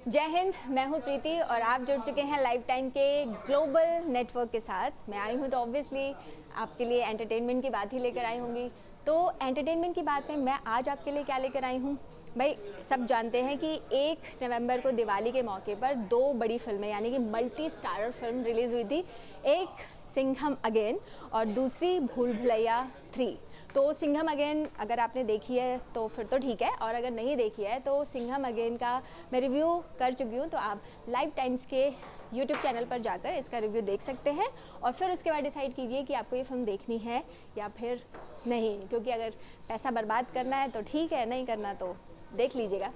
जय हिंद। मैं हूँ प्रीति और आप जुड़ चुके हैं लाइफ टाइम के ग्लोबल नेटवर्क के साथ। मैं आई हूँ तो ऑब्वियसली आपके लिए एंटरटेनमेंट की बात ही लेकर आई होंगी। तो एंटरटेनमेंट की बात में मैं आज आपके लिए क्या लेकर आई हूँ भाई, सब जानते हैं कि 1 नवंबर को दिवाली के मौके पर 2 बड़ी फिल्में यानी कि मल्टी स्टारर फिल्म रिलीज़ हुई थी। एक सिंघम अगेन और दूसरी भूल भुलैया 3। तो सिंघम अगेन अगर आपने देखी है तो फिर तो ठीक है, और अगर नहीं देखी है तो सिंघम अगेन का मैं रिव्यू कर चुकी हूँ। तो आप लाइव टाइम्स के यूट्यूब चैनल पर जाकर इसका रिव्यू देख सकते हैं और फिर उसके बाद डिसाइड कीजिए कि आपको ये फिल्म देखनी है या फिर नहीं, क्योंकि अगर पैसा बर्बाद करना है तो ठीक है, नहीं करना तो देख लीजिएगा।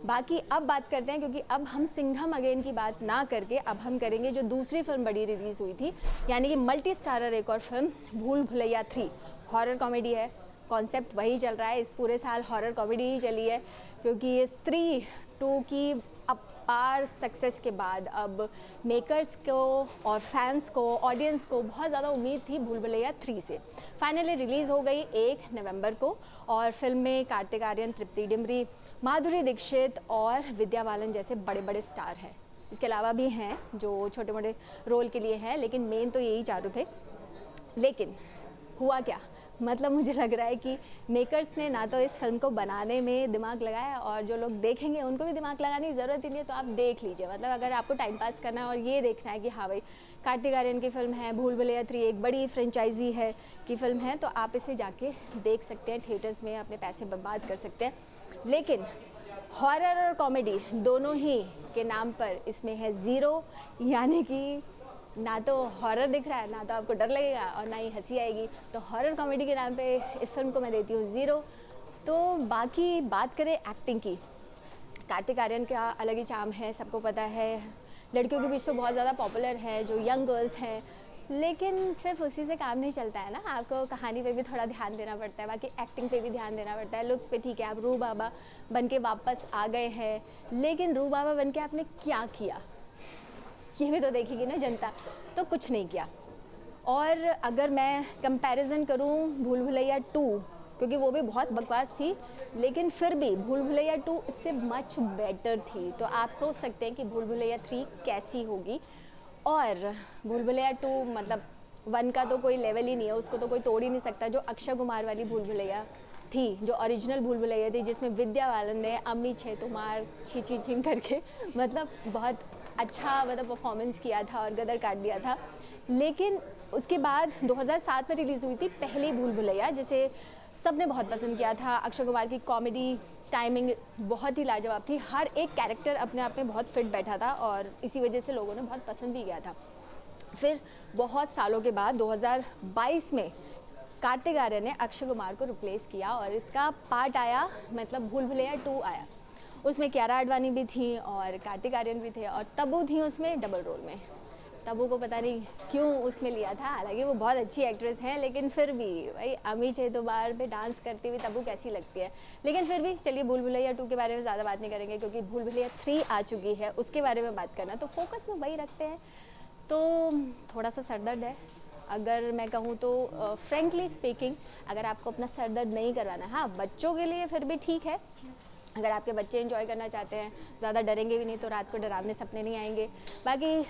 बाकी अब बात करते हैं, क्योंकि अब हम सिंघम अगेन की बात ना करके अब हम करेंगे जो दूसरी फिल्म बड़ी रिलीज़ हुई थी, यानी कि मल्टी स्टारर एक और फिल्म भूल भुलैया 3। हॉरर कॉमेडी है, कॉन्सेप्ट वही चल रहा है, इस पूरे साल हॉरर कॉमेडी ही चली है, क्योंकि ये स्त्री 2 की अपार सक्सेस के बाद अब मेकर्स को और फैंस को, ऑडियंस को बहुत ज़्यादा उम्मीद थी भूल भुलैया 3 से। फाइनली रिलीज़ हो गई 1 नवंबर को और फिल्म में कार्तिक आर्यन, तृप्ति डिमरी, माधुरी दीक्षित और विद्या बालन जैसे बड़े बड़े स्टार हैं। इसके अलावा भी हैं जो छोटे मोटे रोल के लिए हैं, लेकिन मेन तो यही चारों थे। लेकिन हुआ क्या, मतलब मुझे लग रहा है कि मेकर्स ने ना तो इस फिल्म को बनाने में दिमाग लगाया और जो लोग देखेंगे उनको भी दिमाग लगाने की ज़रूरत ही नहीं है। तो आप देख लीजिए, मतलब अगर आपको टाइम पास करना है और ये देखना है कि हाँ भाई कार्तिक आर्यन की फिल्म है, भूल भुलैया 3 एक बड़ी फ्रेंचाइजी है की फिल्म है, तो आप इसे जाके देख सकते हैं थिएटर्स में, अपने पैसे बर्बाद कर सकते हैं। लेकिन हॉरर और कॉमेडी दोनों ही के नाम पर इसमें है 0, यानी कि ना तो हॉरर दिख रहा है, ना तो आपको डर लगेगा और ना ही हंसी आएगी। तो हॉरर कॉमेडी के नाम पे इस फिल्म को मैं देती हूँ 0। तो बाकी बात करें एक्टिंग की, कार्तिक आर्यन का अलग ही चार्म है, सबको पता है, लड़कियों के बीच तो बहुत ज़्यादा पॉपुलर है, जो यंग गर्ल्स हैं। लेकिन सिर्फ उसी से काम नहीं चलता है ना, आपको कहानी पे भी थोड़ा ध्यान देना पड़ता है, बाकी एक्टिंग पे भी ध्यान देना पड़ता है। लुक्स पे ठीक है, आप रू बाबा बन के वापस आ गए हैं, लेकिन रू बाबा बन के आपने क्या किया ये भी तो देखेगी ना जनता। तो कुछ नहीं किया। और अगर मैं कंपैरिजन करूं भूल भुलैया 2, क्योंकि वो भी बहुत बकवास थी, लेकिन फिर भी भूल भुलैया 2 इससे मच बेटर थी। तो आप सोच सकते हैं कि भूल भुलैया 3 कैसी होगी। और भूल भुलैया 2 मतलब 1 का तो कोई लेवल ही नहीं है, उसको तो कोई तोड़ ही नहीं सकता। जो अक्षय कुमार वाली भूल भुलैया थी, जो ओरिजिनल भूल भुलैया थी, जिसमें विद्या बालन ने अम्मी छे तुम्हार छी छिन करके मतलब बहुत अच्छा मतलब परफॉर्मेंस किया था और गदर काट दिया था। लेकिन उसके बाद 2007 में रिलीज़ हुई थी पहली भूल भुलैया, जिसे सबने बहुत पसंद किया था। अक्षय कुमार की कॉमेडी टाइमिंग बहुत ही लाजवाब थी, हर एक कैरेक्टर अपने आप में बहुत फिट बैठा था और इसी वजह से लोगों ने बहुत पसंद भी किया था। फिर बहुत सालों के बाद 2022 में कार्तिक आर्यन ने अक्षय कुमार को रिप्लेस किया और इसका पार्ट आया, मतलब भूल भुलैया 2 आया। उसमें कियारा आडवाणी भी थी और कार्तिक आर्यन भी थे और तब्बू थी उसमें डबल रोल में। तब्बू को पता नहीं क्यों उसमें लिया था, हालांकि वो बहुत अच्छी एक्ट्रेस हैं, लेकिन फिर भी भाई अमी छे तो बार पे डांस करती हुई तब्बू कैसी लगती है। लेकिन फिर भी चलिए भूल भुलैया 2 के बारे में ज़्यादा बात नहीं करेंगे, क्योंकि भूल भुलैया 3 आ चुकी है, उसके बारे में बात करना तो फोकस में वही रखते हैं। तो थोड़ा सा सरदर्द है, अगर मैं कहूँ तो फ्रेंकली स्पीकिंग, अगर आपको अपना सर दर्द नहीं करवाना, हाँ बच्चों के लिए फिर भी ठीक है, अगर आपके बच्चे एंजॉय करना चाहते हैं, ज़्यादा डरेंगे भी नहीं तो रात को डरावने सपने नहीं आएंगे। बाकी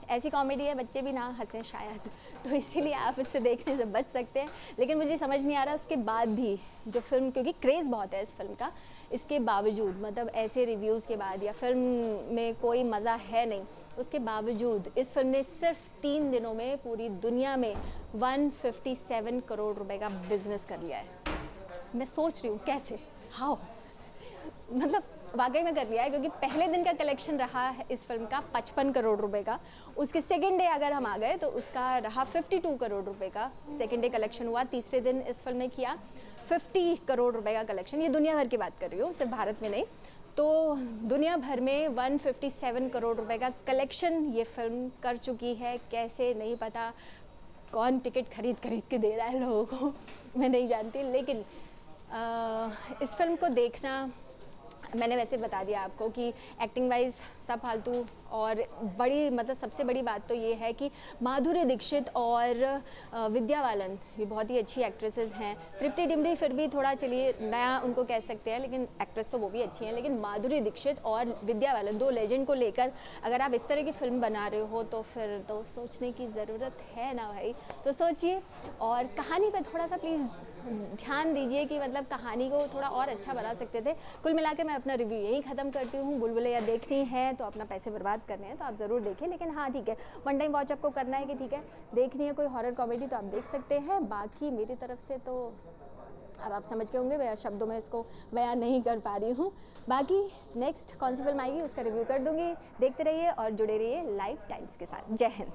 ऐसी कॉमेडी है बच्चे भी ना हंसें शायद, तो इसीलिए आप इससे देखने से बच सकते हैं। लेकिन मुझे समझ नहीं आ रहा उसके बाद भी जो फिल्म, क्योंकि क्रेज़ बहुत है इस फिल्म का, इसके बावजूद मतलब ऐसे रिव्यूज़ के बाद या फिल्म में कोई मज़ा है नहीं, उसके बावजूद इस फिल्म ने सिर्फ 3 दिनों में पूरी दुनिया में 157 करोड़ रुपए का बिजनेस कर लिया है। मैं सोच रही हूँ कैसे, हाउ, मतलब वाकई में कर लिया है, क्योंकि पहले दिन का कलेक्शन रहा है इस फिल्म का 55 करोड़ रुपए का। उसके सेकेंड डे अगर हम आ गए तो उसका रहा 52 करोड़ रुपए का सेकेंड डे कलेक्शन हुआ। तीसरे दिन इस फिल्म ने किया 50 करोड़ रुपए का कलेक्शन। ये दुनिया भर की बात कर रही हूँ, सिर्फ भारत में नहीं। तो दुनिया भर में 157 करोड़ रुपए का कलेक्शन ये फिल्म कर चुकी है। कैसे नहीं पता, कौन टिकट खरीद के दे रहा है लोगों को मैं नहीं जानती। लेकिन इस फिल्म को देखना मैंने वैसे बता दिया आपको कि एक्टिंग वाइज सब फालतू, और बड़ी मतलब सबसे बड़ी बात तो ये है कि माधुरी दीक्षित और विद्या बालन ये बहुत ही अच्छी एक्ट्रेसेस हैं। तृप्ति डिमरी फिर भी थोड़ा चलिए नया उनको कह सकते हैं, लेकिन एक्ट्रेस तो वो भी अच्छी हैं। लेकिन माधुरी दीक्षित और विद्या बालन, दो लेजेंड को लेकर अगर आप इस तरह की फिल्म बना रहे हो तो फिर तो सोचने की ज़रूरत है ना भाई। तो सोचिए, और कहानी पर थोड़ा सा प्लीज़ ध्यान दीजिए कि मतलब कहानी को थोड़ा और अच्छा बना सकते थे। कुल मिला के मैं अपना रिव्यू यही ख़त्म करती हूँ। बुलबुलैया देखनी है तो अपना पैसे बर्बाद करने हैं तो आप ज़रूर देखें, लेकिन हाँ ठीक है, वन टाइम वॉच आपको करना है कि ठीक है देखनी है कोई हॉरर कॉमेडी तो आप देख सकते हैं। बाकी मेरी तरफ से तो अब आप समझ के होंगे, मैं शब्दों में इसको बयान नहीं कर पा रही हूँ। बाकी नेक्स्ट कौन सी फिल्म आएगी उसका रिव्यू कर दूँगी। देखते रहिए और जुड़े रहिए लाइव टाइम्स के साथ। जय हिंद।